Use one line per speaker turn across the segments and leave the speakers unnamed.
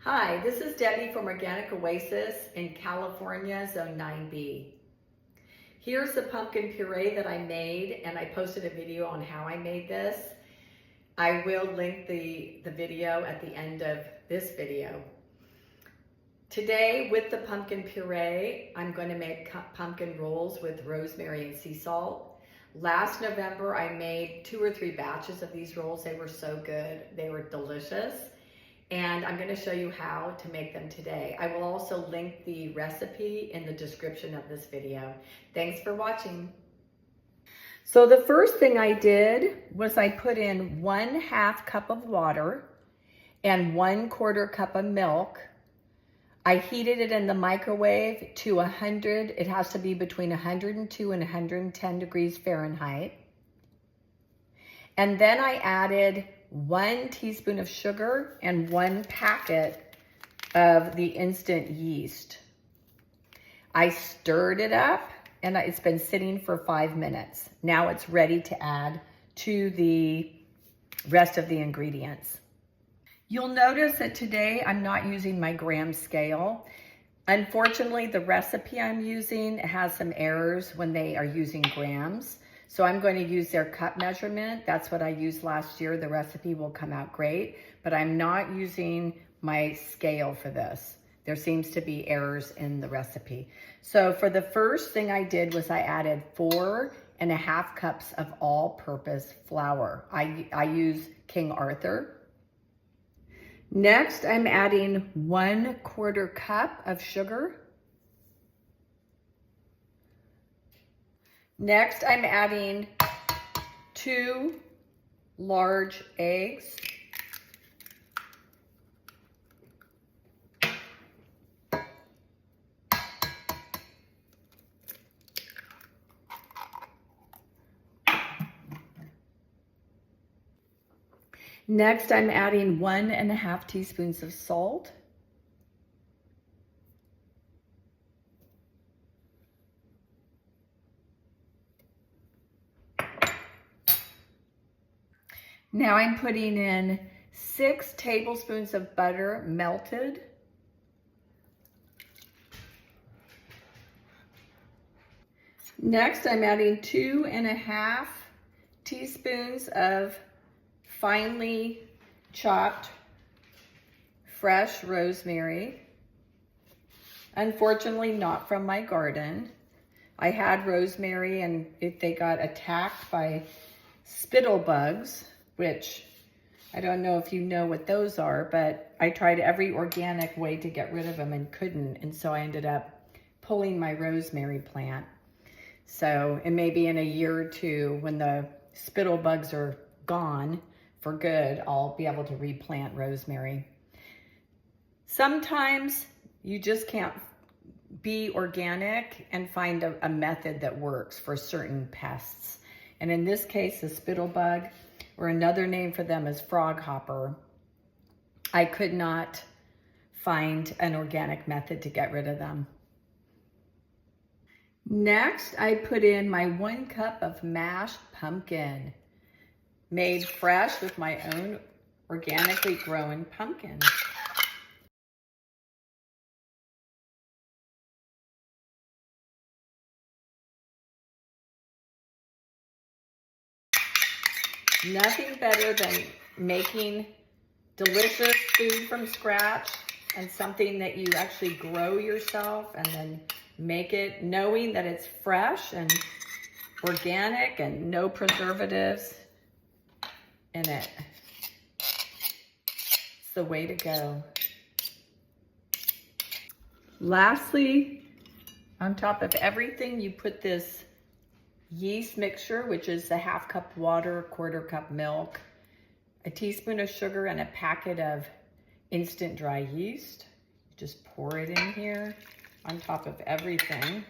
Hi, this is Debbie from Organic Oasis in California, Zone 9B. Here's the pumpkin puree that I made, and I posted a video on how I made this. I will link the video at the end of this video. Today, with the pumpkin puree, I'm going to make pumpkin rolls with rosemary and sea salt. Last November, I made 2 or 3 batches of these rolls. They were so good. They were delicious. And I'm going to show you how to make them today. I will also link the recipe in the description of this video. Thanks for watching. So the first thing I did was I put in 1/2 cup of water and 1/4 cup of milk. I heated it in the microwave to 100. It has to be between 102 and 110 degrees Fahrenheit. And then I added 1 teaspoon of sugar and 1 packet of the instant yeast. I stirred it up and it's been sitting for 5 minutes. Now it's ready to add to the rest of the ingredients. You'll notice that today I'm not using my gram scale. Unfortunately, the recipe I'm using has some errors when they are using grams. So I'm going to use their cup measurement. That's what I used last year. The recipe will come out great, but I'm not using my scale for this. There seems to be errors in the recipe. So for the first thing I did was I added 4.5 cups of all-purpose flour. I use King Arthur. Next, I'm adding 1/4 cup of sugar. Next, I'm adding 2 large eggs. Next, I'm adding 1.5 teaspoons of salt. Now I'm putting in 6 tablespoons of butter melted. Next, I'm adding 2.5 teaspoons of finely chopped fresh rosemary. Unfortunately, not from my garden. I had rosemary and they got attacked by spittle bugs, which I don't know if you know what those are, but I tried every organic way to get rid of them and couldn't. And so I ended up pulling my rosemary plant. So it may be in a year or two when the spittle bugs are gone for good, I'll be able to replant rosemary. Sometimes you just can't be organic and find a method that works for certain pests. And in this case, the spittle bug, or another name for them is frog hopper, I could not find an organic method to get rid of them. Next, I put in my 1 cup of mashed pumpkin, made fresh with my own organically grown pumpkin. Nothing better than making delicious food from scratch and something that you actually grow yourself and then make it knowing that it's fresh and organic and no preservatives in it. It's the way to go. Lastly, on top of everything, you put this yeast mixture, which is a 1/2 cup water, 1/4 cup milk, a teaspoon of sugar, and a packet of instant dry yeast. Just pour it in here on top of everything.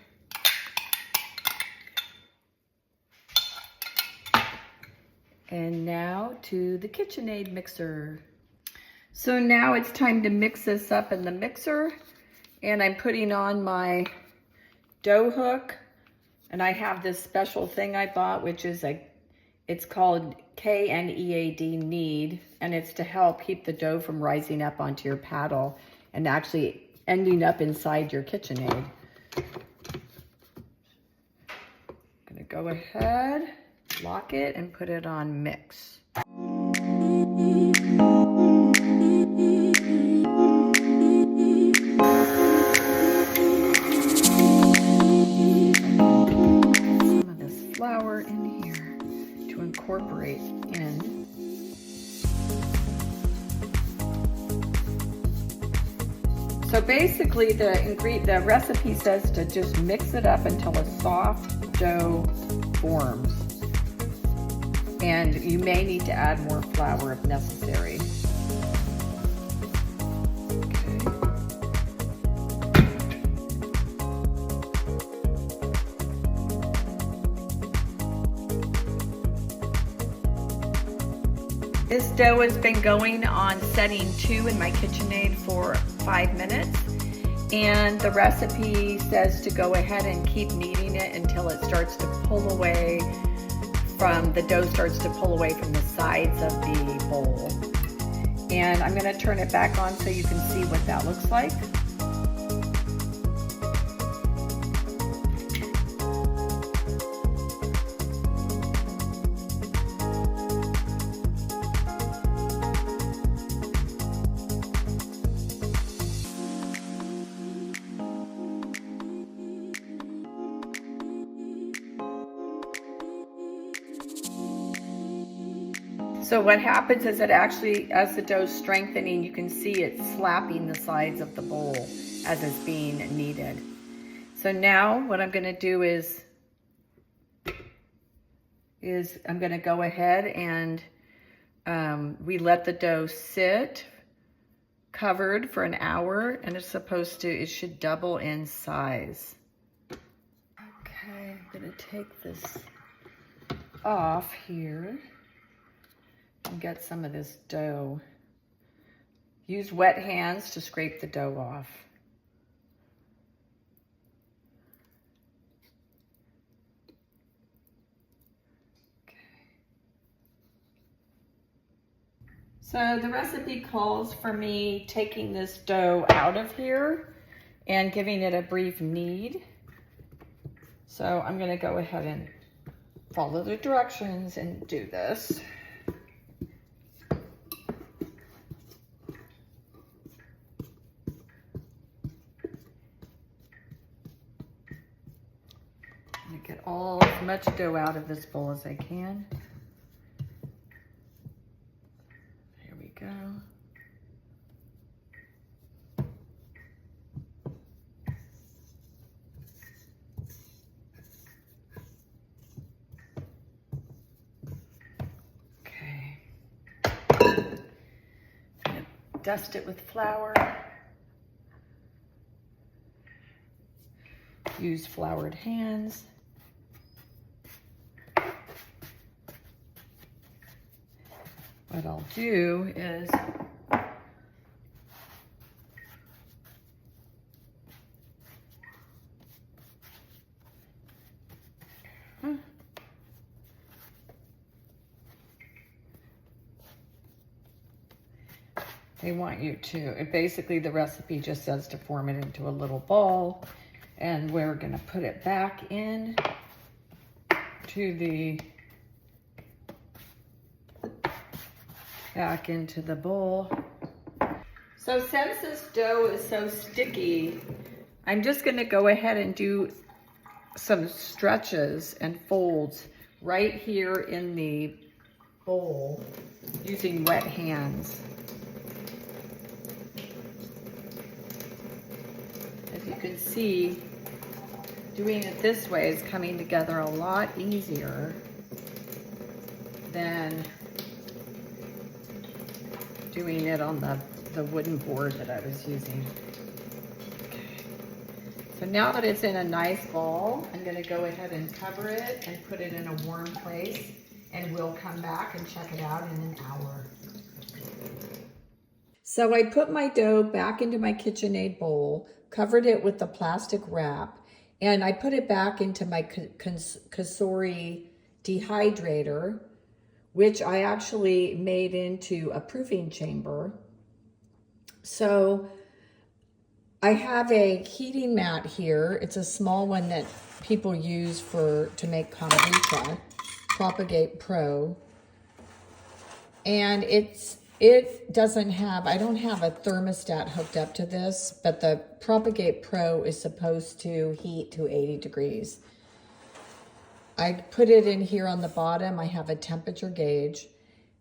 And now to the KitchenAid mixer. So now it's time to mix this up in the mixer. And I'm putting on my dough hook. And I have this special thing I bought, which is it's called Knead, Knead, and it's to help keep the dough from rising up onto your paddle and actually ending up inside your KitchenAid. I'm gonna go ahead, lock it, and put it on mix. Some of this flour in here to incorporate in. So basically the recipe says to just mix it up until a soft dough forms. And you may need to add more flour if necessary. This dough has been going on setting 2 in my KitchenAid for 5 minutes, and the recipe says to go ahead and keep kneading it until it starts to pull away from, the dough starts to pull away from the sides of the bowl. And I'm going to turn it back on so you can see what that looks like. So what happens is it actually, as the dough's strengthening, you can see it slapping the sides of the bowl as it's being kneaded. So now what I'm going to do is I'm going to go ahead and we let the dough sit covered for an hour, and it should double in size. Okay, I'm going to take this off here and get some of this dough. Use wet hands to scrape the dough off. Okay. So the recipe calls for me taking this dough out of here and giving it a brief knead. So I'm going to go ahead and follow the directions and do this. Get as much dough out of this bowl as I can. There we go. Okay. I'm gonna dust it with flour. Use floured hands. What I'll do is they want you to, basically the recipe just says to form it into a little ball, and we're going to put it back in into the bowl. So since this dough is so sticky, I'm just going to go ahead and do some stretches and folds right here in the bowl using wet hands. As you can see, doing it this way is coming together a lot easier than doing it on the wooden board that I was using. Okay. So now that it's in a nice ball, I'm going to go ahead and cover it and put it in a warm place, and we'll come back and check it out in an hour. So I put my dough back into my KitchenAid bowl, covered it with the plastic wrap, and I put it back into my Savory dehydrator, which I actually made into a proofing chamber. So I have a heating mat here. It's a small one that people use to make kombucha, Propagate Pro. And it doesn't have, I don't have a thermostat hooked up to this, but the Propagate Pro is supposed to heat to 80 degrees. I put it in here on the bottom. I have a temperature gauge.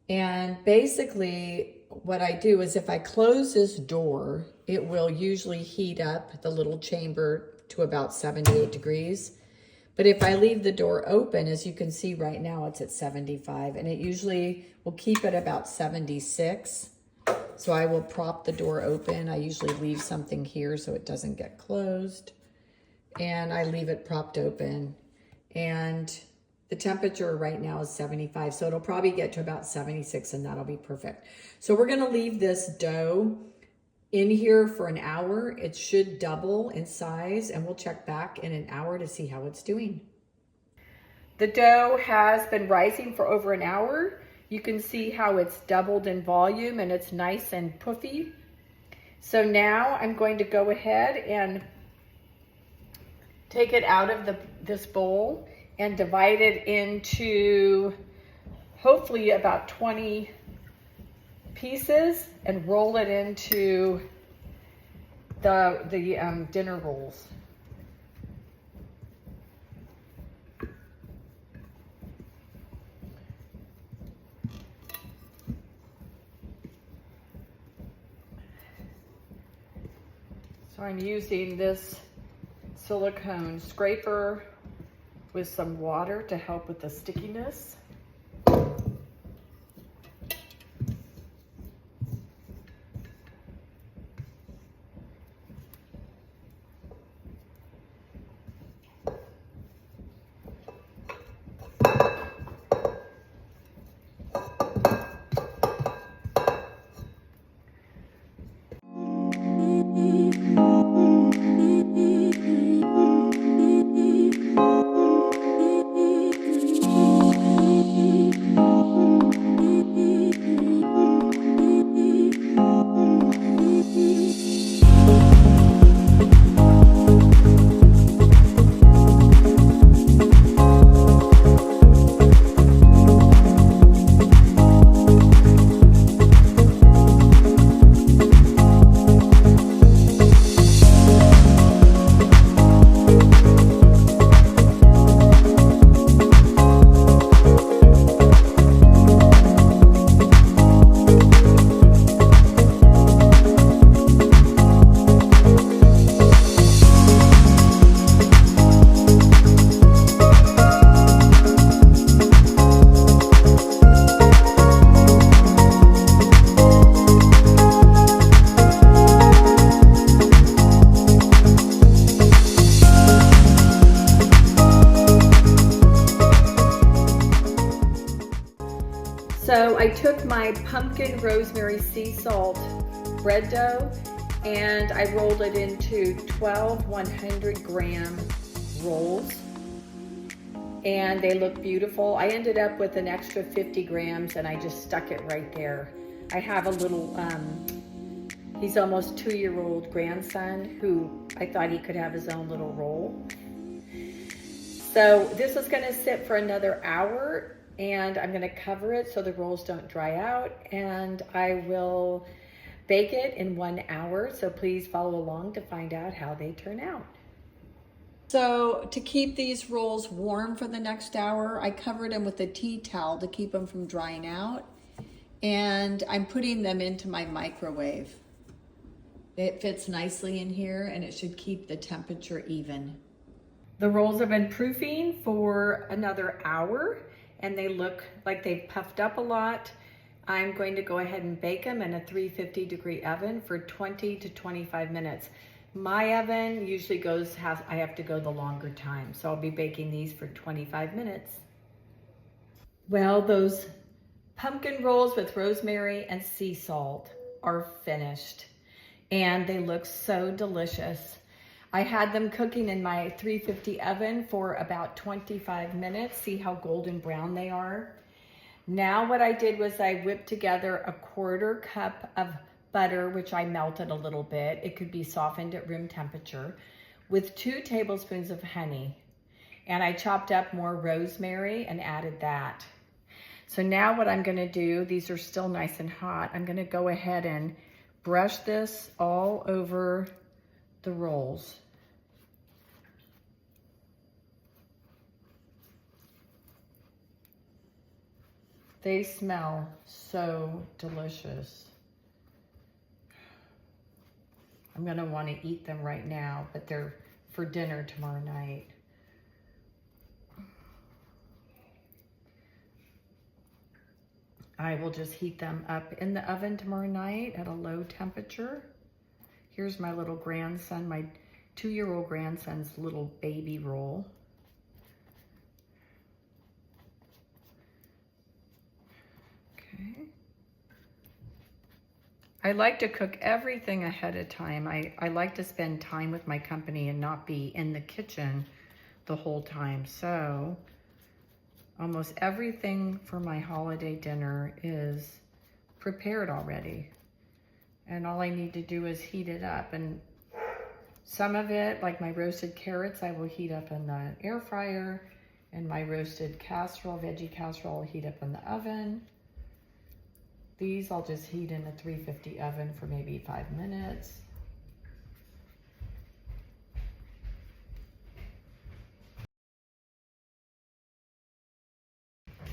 And basically what I do is if I close this door, it will usually heat up the little chamber to about 78 degrees. But if I leave the door open, as you can see right now, it's at 75, and it usually will keep it about 76. So I will prop the door open. I usually leave something here so it doesn't get closed. And I leave it propped open. And the temperature right now is 75, so it'll probably get to about 76, and that'll be perfect. So we're gonna leave this dough in here for an hour. It should double in size, and we'll check back in an hour to see how it's doing. The dough has been rising for over an hour. You can see how it's doubled in volume, and it's nice and puffy. So now I'm going to go ahead and take it out of this bowl and divide it into hopefully about 20 pieces and roll it into the dinner rolls. So I'm using this silicone scraper with some water to help with the stickiness. So I took my pumpkin rosemary sea salt bread dough and I rolled it into 12 100-gram rolls, and they look beautiful. I ended up with an extra 50 grams and I just stuck it right there. I have a little, he's almost 2-year-old grandson who I thought he could have his own little roll. So this is gonna sit for another hour, and I'm gonna cover it so the rolls don't dry out, and I will bake it in 1 hour. So please follow along to find out how they turn out. So to keep these rolls warm for the next hour, I covered them with a tea towel to keep them from drying out, and I'm putting them into my microwave. It fits nicely in here and it should keep the temperature even. The rolls have been proofing for another hour and they look like they've puffed up a lot. I'm going to go ahead and bake them in a 350-degree oven for 20 to 25 minutes. My oven usually I have to go the longer time, so I'll be baking these for 25 minutes. Well, those pumpkin rolls with rosemary and sea salt are finished, and they look so delicious. I had them cooking in my 350 oven for about 25 minutes. See how golden brown they are. Now what I did was I whipped together a 1/4 cup of butter, which I melted a little bit. It could be softened at room temperature, with 2 tablespoons of honey. And I chopped up more rosemary and added that. So now what I'm gonna do, these are still nice and hot, I'm gonna go ahead and brush this all over the rolls. They smell so delicious. I'm gonna wanna eat them right now, but they're for dinner tomorrow night. I will just heat them up in the oven tomorrow night at a low temperature. Here's my little grandson, my 2-year-old grandson's little baby roll. Okay. I like to cook everything ahead of time. I like to spend time with my company and not be in the kitchen the whole time. So almost everything for my holiday dinner is prepared already. And all I need to do is heat it up. And some of it, like my roasted carrots, I will heat up in the air fryer. And my roasted casserole, veggie casserole, I'll heat up in the oven. These I'll just heat in a 350 oven for maybe 5 minutes.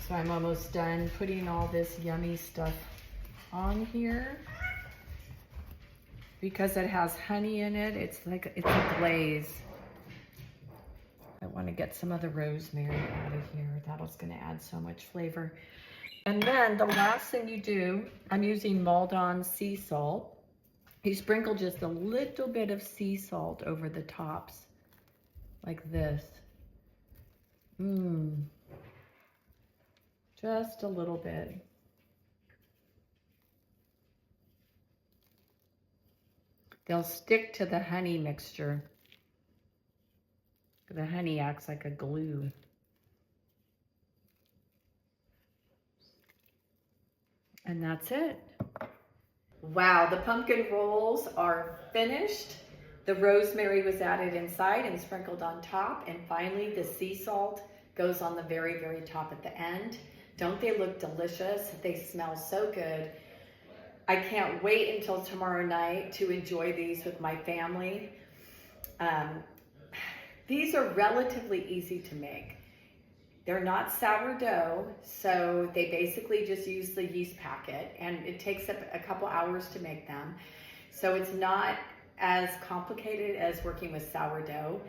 So I'm almost done putting all this yummy stuff on here. Because it has honey in it, it's a glaze. I want to get some of the rosemary out of here. That's going to add so much flavor. And then the last thing you do, I'm using Homegrown sea salt. You sprinkle just a little bit of sea salt over the tops, like this. Just a little bit. They'll stick to the honey mixture. The honey acts like a glue. And that's it. Wow, the pumpkin rolls are finished. The rosemary was added inside and sprinkled on top. And finally, the sea salt goes on the very, very top at the end. Don't they look delicious? They smell so good. I can't wait until tomorrow night to enjoy these with my family. These are relatively easy to make. They're not sourdough, so they basically just use the yeast packet, and it takes up a couple hours to make them. So it's not as complicated as working with sourdough.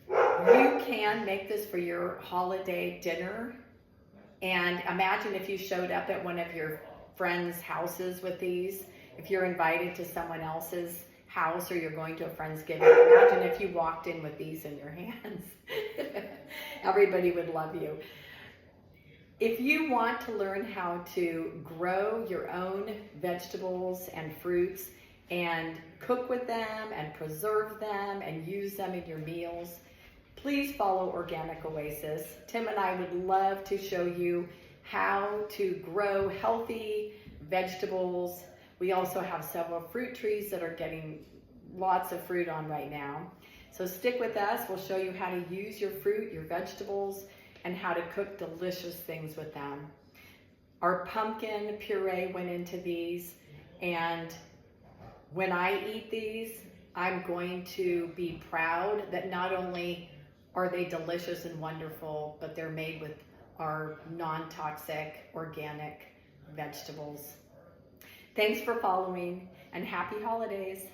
You can make this for your holiday dinner, and imagine if you showed up at one of your friends' houses with these. If you're invited to someone else's house or you're going to a Friendsgiving, imagine if you walked in with these in your hands. Everybody would love you. If you want to learn how to grow your own vegetables and fruits and cook with them and preserve them and use them in your meals, please follow Organic Oasis. Tim and I would love to show you how to grow healthy vegetables. We also have several fruit trees that are getting lots of fruit on right now. So stick with us. We'll show you how to use your fruit, your vegetables, and how to cook delicious things with them. Our pumpkin puree went into these, and when I eat these, I'm going to be proud that not only are they delicious and wonderful, but they're made with our non-toxic organic vegetables. Thanks for following, and happy holidays.